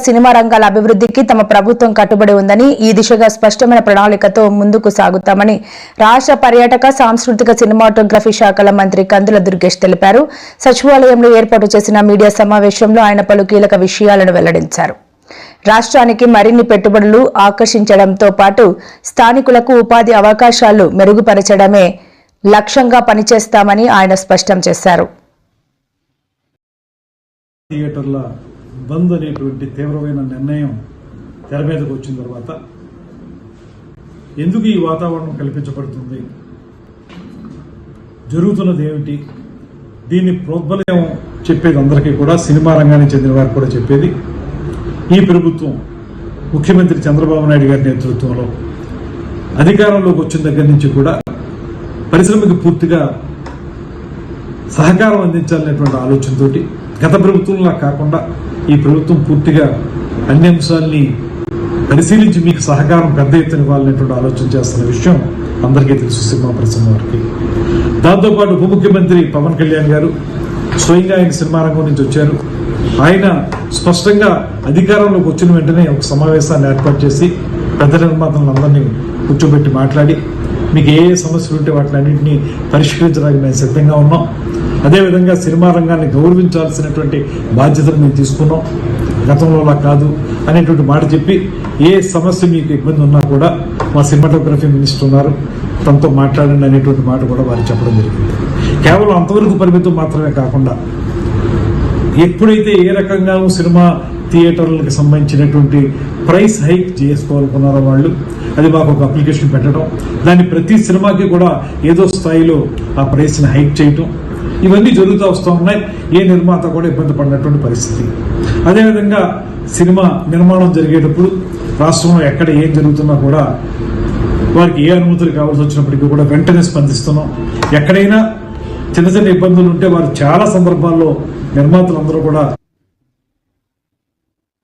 Cinema రంగాల అభివృద్ధికి తమ ప్రభుత్వం కట్టుబడి ఉందని ఈ దిశగా స్పష్టమైన ప్రణాళికతో ముందుకు సాగుతామని రాష్ట్ర పర్యాటక సాంస్కృతిక సినిమాటోగ్రఫీ శాఖల మంత్రి కందుల దుర్గేష్ తెలిపారు. సచివాలయంలో ఏర్పాటు చేసిన మీడియా సమావేశంలో ఆయన పలు కీలక విషయాలను వెల్లడించారు. రాష్ట్రానికి మరిన్ని పెట్టుబడులు ఆకర్షించడంతో పాటు స్థానికులకు ఉపాధి అవకాశాలు మెరుగుపరచడమే లక్ష్యంగా పనిచేస్తామని ఆయన స్పష్టం చేశారు. బంద్ అనేటువంటి తీవ్రమైన నిర్ణయం తెర మీదకు వచ్చిన తర్వాత ఎందుకు ఈ వాతావరణం కల్పించబడుతుంది, జరుగుతున్నది ఏమిటి, దీన్ని ప్రోద్బలం చెప్పేది అందరికీ కూడా, సినిమా రంగానికి చెందిన వారికి కూడా చెప్పేది ఈ ప్రభుత్వం ముఖ్యమంత్రి చంద్రబాబు నాయుడు గారి నేతృత్వంలో అధికారంలోకి వచ్చిన దగ్గర నుంచి కూడా పరిశ్రమకి పూర్తిగా సహకారం అందించాలనేటువంటి ఆలోచనతోటి గత ప్రభుత్వంలా కాకుండా ఈ ప్రభుత్వం పూర్తిగా అన్ని అంశాలని పరిశీలించి మీకు సహకారం పెద్ద ఎత్తున ఇవ్వాలనేటువంటి ఆలోచన చేస్తున్న విషయం అందరికీ తెలుసు సినిమా పరిశ్రమ వారికి. దాంతోపాటు ఉప ముఖ్యమంత్రి పవన్ కళ్యాణ్ గారు స్వయంగా ఆయన సినిమా రంగం నుంచి వచ్చారు. ఆయన స్పష్టంగా అధికారంలోకి వచ్చిన వెంటనే ఒక సమావేశాన్ని ఏర్పాటు చేసి పెద్ద నిర్మాతలందరినీ కూర్చోబెట్టి మాట్లాడి మీకు ఏ సమస్యలు ఉంటే వాటిలన్నింటినీ పరిష్కరించడానికి మేము సిద్ధంగా ఉన్నాం, అదేవిధంగా సినిమా రంగాన్ని గౌరవించాల్సినటువంటి బాధ్యతను మేము తీసుకున్నాం, గతంలోలా కాదు అనేటువంటి మాట చెప్పి ఏ సమస్య మీకు ఇబ్బంది ఉన్నా కూడా మా సినిమాటోగ్రఫీ మినిస్టర్ ఉన్నారు, తనతో మాట్లాడండి అనేటువంటి మాట కూడా వారు చెప్పడం జరిగింది. కేవలం అంతవరకు పరిమితం మాత్రమే కాకుండా ఎప్పుడైతే ఏ రకంగా సినిమా థియేటర్లకు సంబంధించినటువంటి ప్రైస్ హైక్ చేసుకోవాలనుకున్నారో వాళ్ళు, అది మాకు ఒక అప్లికేషన్ పెట్టడం, దాన్ని ప్రతి సినిమాకి కూడా ఏదో స్థాయిలో ఆ ప్రైస్ని హైక్ చేయటం, ఇవన్నీ జరుగుతూ వస్తూ ఉన్నాయి. ఏ నిర్మాత కూడా ఇబ్బంది పడినటువంటి పరిస్థితి. అదేవిధంగా సినిమా నిర్మాణం జరిగేటప్పుడు రాష్ట్రంలో ఎక్కడ ఏం జరుగుతున్నా కూడా వారికి ఏ అనుమతులు కావాల్సి వచ్చినప్పటికీ కూడా వెంటనే స్పందిస్తున్నాం. ఎక్కడైనా చిన్న చిన్న ఇబ్బందులు ఉంటే వారు చాలా సందర్భాల్లో నిర్మాతలందరూ కూడా